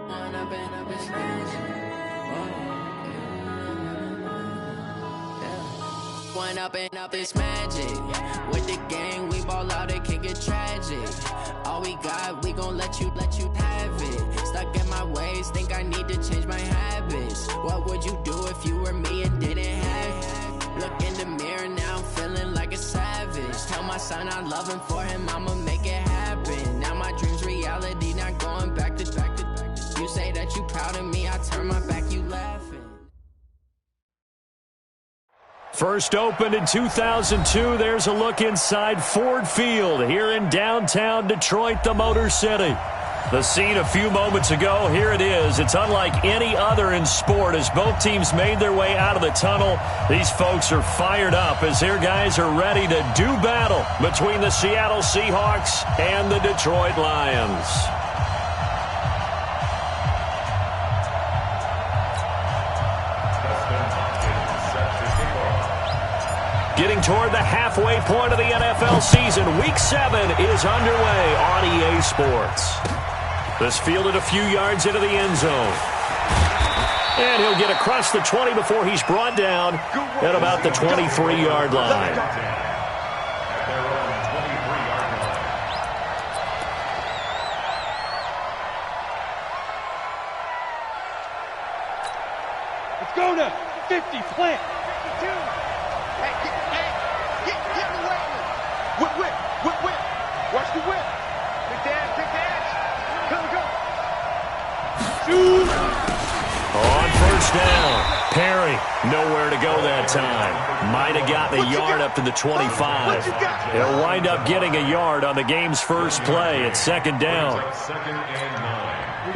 One up and up, it's magic. With the gang, we ball out, it can get tragic. All we got, we gon' let you have it. Stuck in my ways, think I need to change my habits. What would you do if you were me and didn't have it? Look in the mirror, now I'm feeling like a savage. Tell my son I love him, for him I'ma make it happen. Now my dream's reality, not going back to. You say that you proud of me, I turn my back, you laughing. First opened in 2002, there's a look inside Ford Field here in downtown Detroit, the Motor City. The scene a few moments ago, here it is. It's unlike any other in sport as both teams made their way out of the tunnel. These folks are fired up as their guys are ready to do battle between the Seattle Seahawks and the Detroit Lions. Getting toward the halfway point of the NFL season, Week 7 is underway on EA Sports. This fielded a few yards into the end zone. And he'll get across the 20 before he's brought down at about the 23-yard line. Let's go now. 50, plant. 52. Whip. Watch the whip. Big dash. Go. Shoot. On first down, Perry, nowhere to go that time. Might have gotten a yard up to the 25. He'll wind up getting a yard on the game's first play at second down.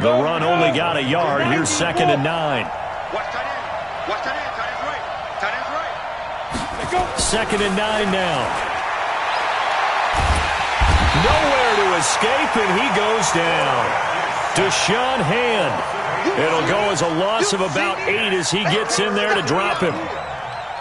The run only got a yard. Here's 2nd and 9. Watch tight end. Tight end's right. 2nd and 9 now. Nowhere to escape, and he goes down. Deshaun Hand. It'll go as a loss of about 8 as he gets in there to drop him.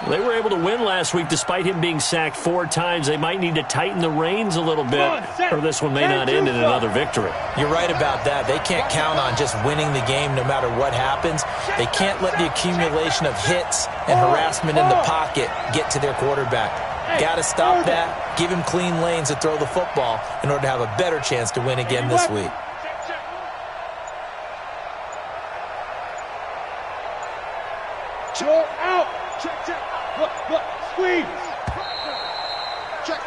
They were able to win last week despite him being sacked 4 times. They might need to tighten the reins a little bit, or this one may not end in another victory. You're right about that. They can't count on just winning the game no matter what happens. They can't let the accumulation of hits and harassment in the pocket get to their quarterback. Got to stop that, give him clean lanes to throw the football in order to have a better chance to win again this week. Short out. Check. Look. Squeeze. Check.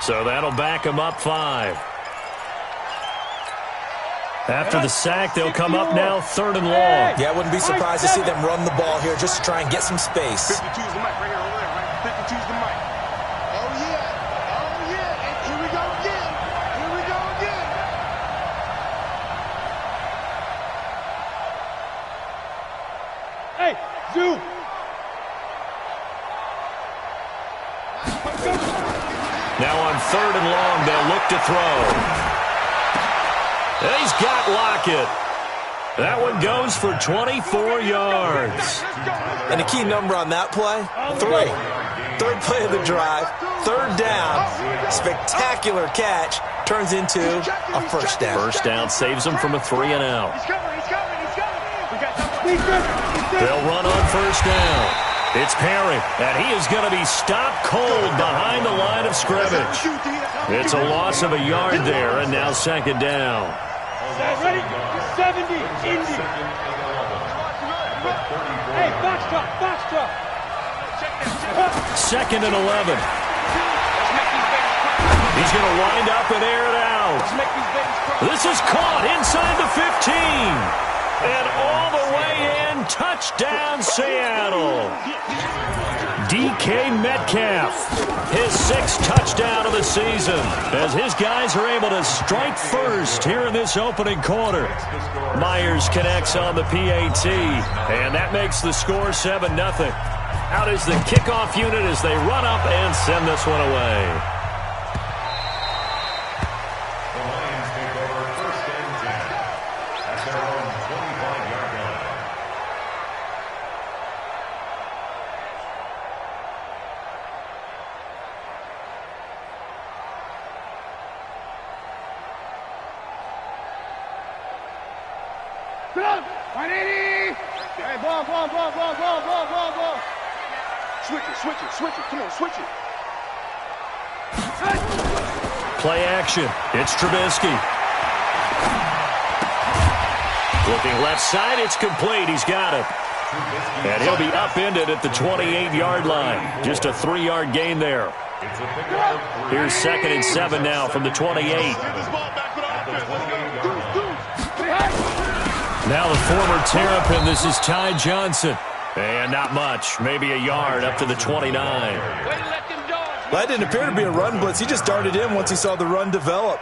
So that'll back him up 5. After the sack, they'll come up now 3rd and long. Yeah, I wouldn't be surprised to see them run the ball here just to try and get some space. 52's the mic right here, over there, right? 52's the mic. Oh, yeah. And here we go again. Hey, Zoo. Now on 3rd and long, they'll look to throw. He's got Lockett. That one goes for 24 yards. And a key number on that play, 3. 3rd play of the drive, 3rd down, spectacular catch, turns into a first down. First down saves them from a 3 and out. He's coming. They'll run on first down. It's Perry, and he is going to be stopped cold behind the line of scrimmage. It's a loss of a yard there, and now 2nd down. Ready? 70, Indy. Hey, box drop. 2nd and 11. He's going to wind up and air it out. This is caught inside the 15. And all the way in, touchdown Seattle. DK Metcalf, his 6th touchdown of the season, as his guys are able to strike first here in this opening quarter. Myers connects on the PAT, and that makes the score 7-0. Out is the kickoff unit as they run up and send this one away. 180. Hey, ball. Switch it. Come on, switch it. Play action. It's Trubisky. Looking left side, it's complete. He's got it. And he'll be upended at the 28-yard line. Just a 3-yard gain there. Here's 2nd and 7 now from the 28. Now the former Terrapin, this is Ty Johnson. And not much, maybe a yard up to the 29. That didn't appear to be a run blitz. He just darted in once he saw the run develop.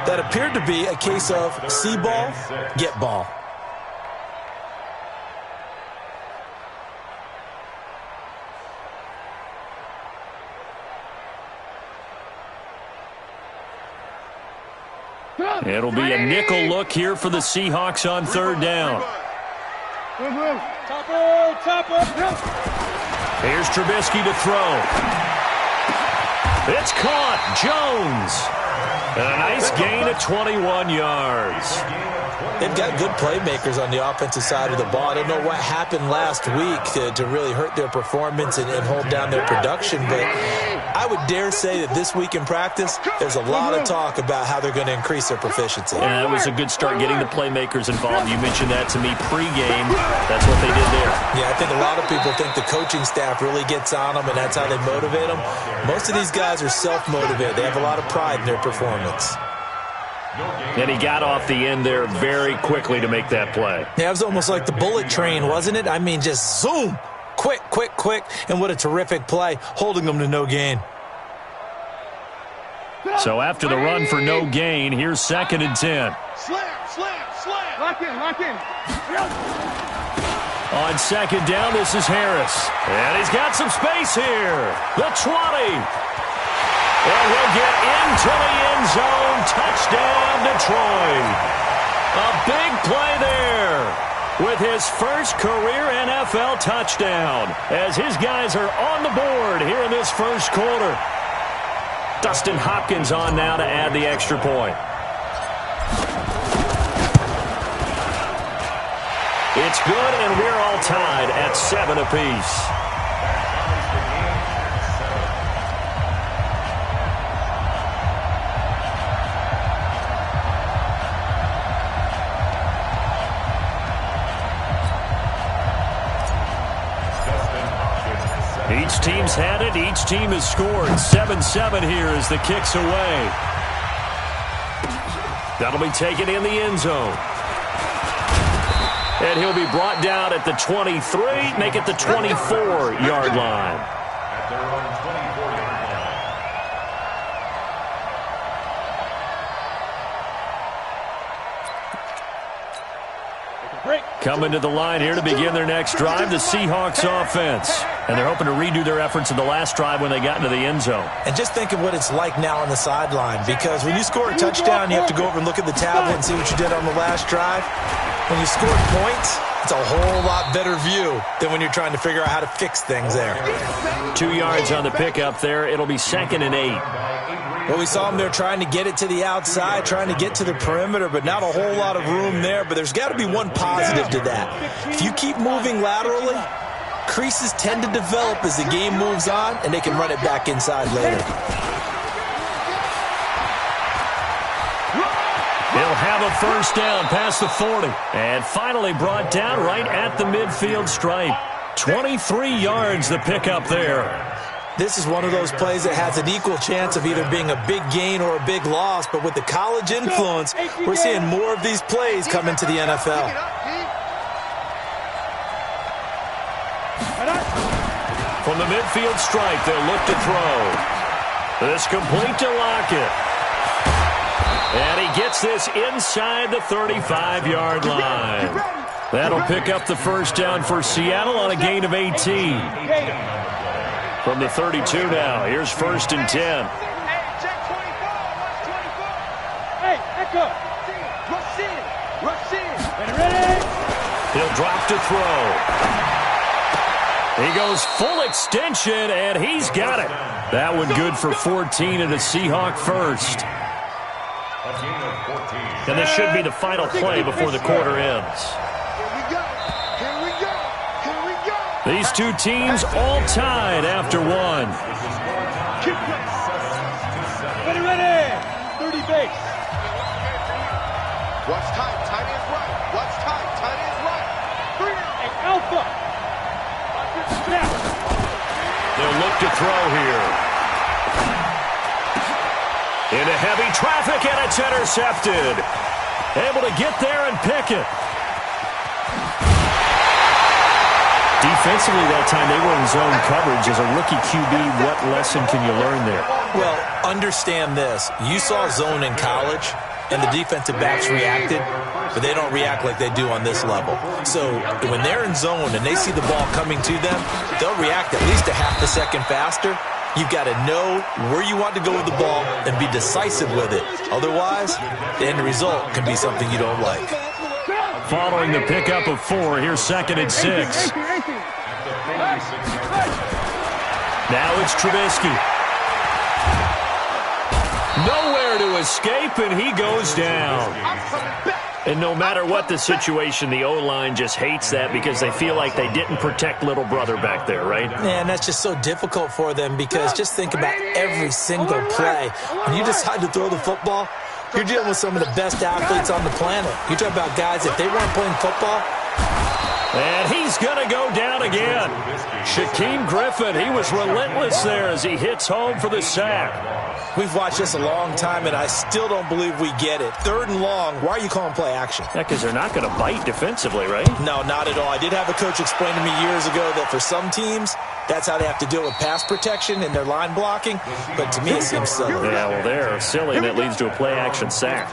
That appeared to be a case of see ball, get ball. It'll be a nickel look here for the Seahawks on 3rd down. Here's Trubisky to throw. It's caught. Jones. And a nice gain of 21 yards. They've got good playmakers on the offensive side of the ball. I don't know what happened last week to really hurt their performance and hold down their production, but I would dare say that this week in practice, there's a lot of talk about how they're going to increase their proficiency. And that was a good start getting the playmakers involved. You mentioned that to me pregame. That's what they did there. Yeah, I think a lot of people think the coaching staff really gets on them, and that's how they motivate them. Most of these guys are self-motivated. They have a lot of pride in their performance. And he got off the end there very quickly to make that play. Yeah, it was almost like the bullet train, wasn't it? I mean, just zoom. Quick. And what a terrific play, holding them to no gain. So after the run for no gain, here's 2nd and 10. Slam. Lock in. On 2nd down, this is Harris. And he's got some space here. The 20. And he'll get into the end zone. Touchdown, Detroit. A big play there with his first career NFL touchdown as his guys are on the board here in this first quarter. Dustin Hopkins on now to add the extra point. It's good, and we're all tied at 7 apiece. Each team's had it. Each team has scored. 7-7 here as the kick's away. That'll be taken in the end zone. And he'll be brought down at the 23, make it the 24-yard line. Coming to the line here to begin their next drive, the Seahawks offense. And they're hoping to redo their efforts in the last drive when they got into the end zone. And just think of what it's like now on the sideline, because when you score a touchdown, you have to go over and look at the tablet and see what you did on the last drive. When you scored points, it's a whole lot better view than when you're trying to figure out how to fix things there. 2 yards on the pickup there. It'll be 2nd and 8. Well, we saw them there trying to get it to the outside, trying to get to the perimeter, but not a whole lot of room there. But there's got to be one positive to that. If you keep moving laterally, creases tend to develop as the game moves on, and they can run it back inside later. He'll have a first down past the 40. And finally brought down right at the midfield stripe. 23 yards the pickup there. This is one of those plays that has an equal chance of either being a big gain or a big loss, but with the college influence, we're seeing more of these plays come into the NFL. From the midfield stripe, they'll look to throw. This complete to Lockett. And he gets this inside the 35-yard line. That'll pick up the first down for Seattle on a gain of 18. From the 32 now, here's 1st and 10. Hey, Echo. Rush in. Ready? He'll drop to throw. He goes full extension, and he's got it. That one good for 14 and a Seahawk first. And this should be the final play before the quarter ends. These two teams all tied after one. Ready. 30 base. What's tight? Tight is right. What's tight? Tight is right. 3 and alpha. They'll look to throw here. Into heavy traffic, and it's intercepted. Able to get there and pick it. Defensively that time, they were in zone coverage. As a rookie QB, what lesson can you learn there? Well, understand this. You saw zone in college, and the defensive backs reacted, but they don't react like they do on this level. So when they're in zone and they see the ball coming to them, they'll react at least a half a second faster. You've got to know where you want to go with the ball and be decisive with it. Otherwise, the end result can be something you don't like. Following the pickup of 4, here's 2nd and 6. Now it's Trubisky. Nowhere to escape, and he goes down. And no matter what the situation, the O-line just hates that because they feel like they didn't protect little brother back there, right? Yeah, and that's just so difficult for them because just think about every single play. When you decide to throw the football, you're dealing with some of the best athletes on the planet. You talk about guys, if they weren't playing football. And he's going to go down again. Shaquem Griffin, he was relentless there as he hits home for the sack. We've watched this a long time, and I still don't believe we get it. 3rd and long, why are you calling play action? Yeah, because they're not going to bite defensively, right? No, not at all. I did have a coach explain to me years ago that for some teams, that's how they have to deal with pass protection and their line blocking. But to me, it seems silly. Yeah, well, they're silly, and that leads to a play action sack.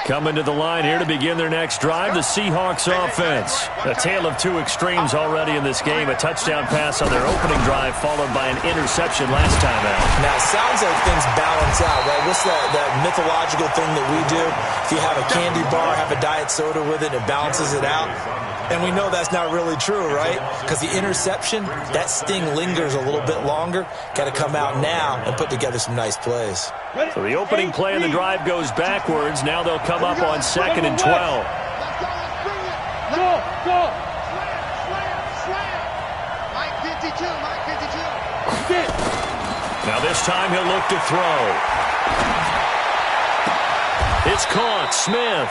Coming to the line here to begin their next drive, the Seahawks offense. A tale of two extremes already in this game. A touchdown pass on their opening drive, followed by an interception last time out. Now, it sounds like things balance out, right? What's that mythological thing that we do? If you have a candy bar, have a diet soda with it, it balances it out. And we know that's not really true, right? Because the interception, that sting lingers a little bit longer. Got to come out now and put together some nice plays. So the opening play of the drive goes backwards. Now they'll come up on 2nd and 12. Go. Mike 52. Now this time he'll look to throw. It's caught. Smith.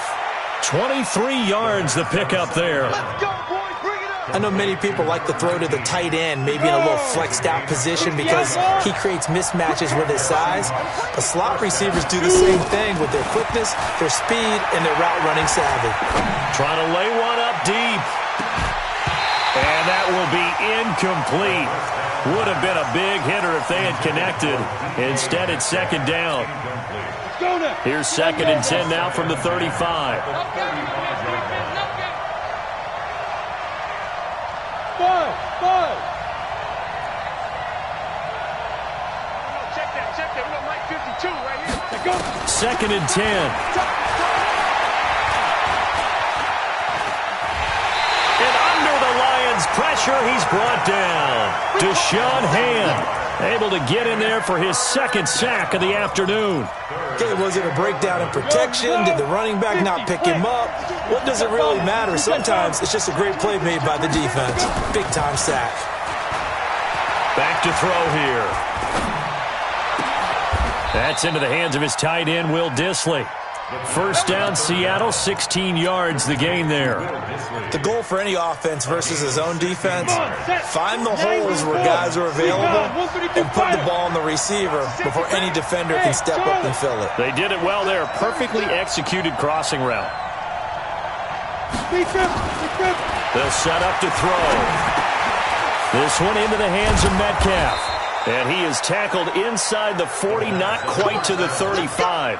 23 yards the pickup there. I know many people like to throw to the tight end, maybe in a little flexed out position because he creates mismatches with his size. But slot receivers do the same thing with their quickness, their speed, and their route running savvy. Trying to lay one up deep. And that will be incomplete. Would have been a big hitter if they had connected. Instead, it's 2nd down. Here's 2nd and 10 now from the 35. Check that. We got Mike 52 right here. Go. 2nd and 10. And under the Lions' pressure, he's brought down. Deshaun Hand able to get in there for his 2nd sack of the afternoon. Okay, was it a breakdown in protection? Did the running back not pick him up? What does it really matter? Sometimes it's just a great play made by the defense. Big-time sack. Back to throw here. That's into the hands of his tight end, Will Dissly. 1st down, Seattle, 16 yards the gain there. The goal for any offense versus his own defense, find the holes where guys are available and put the ball on the receiver before any defender can step up and fill it. They did it well there. Perfectly executed crossing route. They'll set up to throw. This one into the hands of Metcalf. And he is tackled inside the 40, not quite to the 35.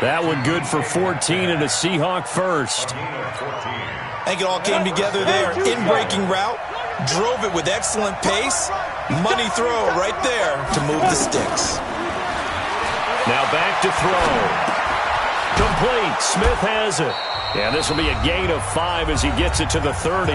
That one good for 14 and a Seahawk first. I think it all came together there. In-breaking route, drove it with excellent pace. Money throw right there to move the sticks. Now back to throw. Complete. Smith has it. And this will be a gain of 5 as he gets it to the 30.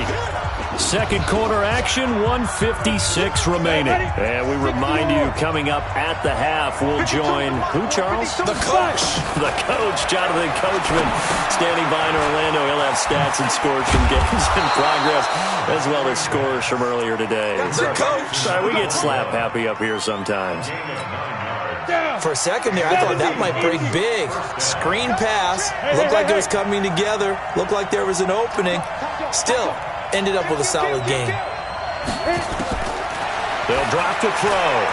Second quarter action, 1:56 remaining. And we remind you, coming up at the half, we'll join who, Charles? The coach. The coach, Jonathan Coachman, standing by in Orlando. He'll have stats and scores from games in progress, as well as scores from earlier today. The coach. Sorry, we get slap happy up here sometimes. For a second there, I thought that might break big. Screen pass. Looked like it was coming together. Looked like there was an opening. Still, ended up with a solid game. They'll drop the throw.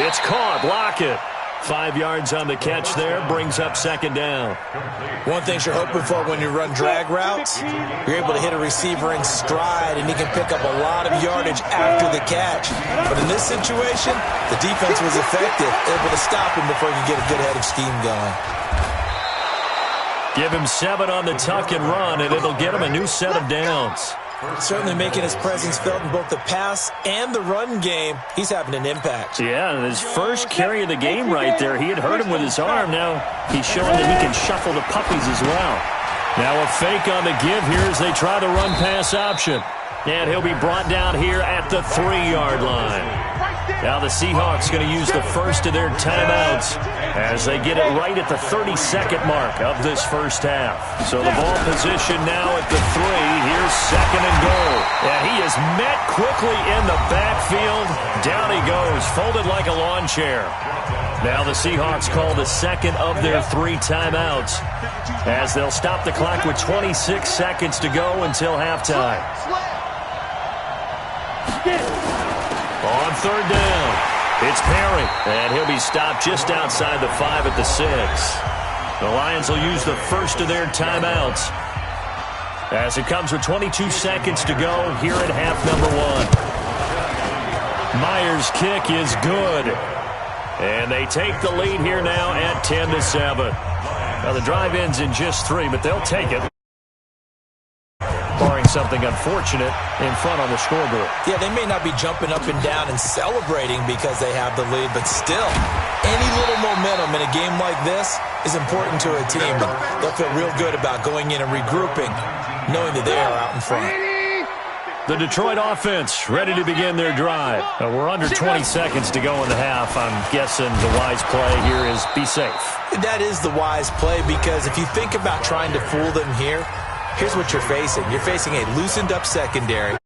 It's caught. Lockett. 5 yards on the catch there. Brings up second down. One thing you're hoping for when you run drag routes, you're able to hit a receiver in stride, and he can pick up a lot of yardage after the catch. But in this situation, the defense was effective, able to stop him before he could get a good head of steam going. Give him 7 on the tuck and run, and it'll get him a new set of downs. Certainly making his presence felt in both the pass and the run game. He's having an impact. Yeah, and his first carry of the game right there, he had hurt him with his arm. Now he's showing that he can shuffle the puppies as well. Now a fake on the give here as they try the run-pass option. And he'll be brought down here at the 3-yard line. Now the Seahawks going to use the first of their timeouts as they get it right at the 32nd mark of this first half. So the ball position now at the 3. Here's second and goal. And he is met quickly in the backfield. Down he goes, folded like a lawn chair. Now the Seahawks call the second of their 3 timeouts as they'll stop the clock with 26 seconds to go until halftime. On third down, it's Perry, and he'll be stopped just outside the 5 at the 6. The Lions will use the first of their timeouts as it comes with 22 seconds to go here at half number 1. Myers' kick is good, and they take the lead here now at 10-7. Now the drive ends in just 3, but they'll take it. Barring something unfortunate in front on the scoreboard. Yeah, they may not be jumping up and down and celebrating because they have the lead, but still, any little momentum in a game like this is important to a team. They'll feel real good about going in and regrouping, knowing that they are out in front. The Detroit offense ready to begin their drive. We're under 20 seconds to go in the half. I'm guessing the wise play here is be safe. That is the wise play because if you think about trying to fool them here, here's what you're facing. You're facing a loosened up secondary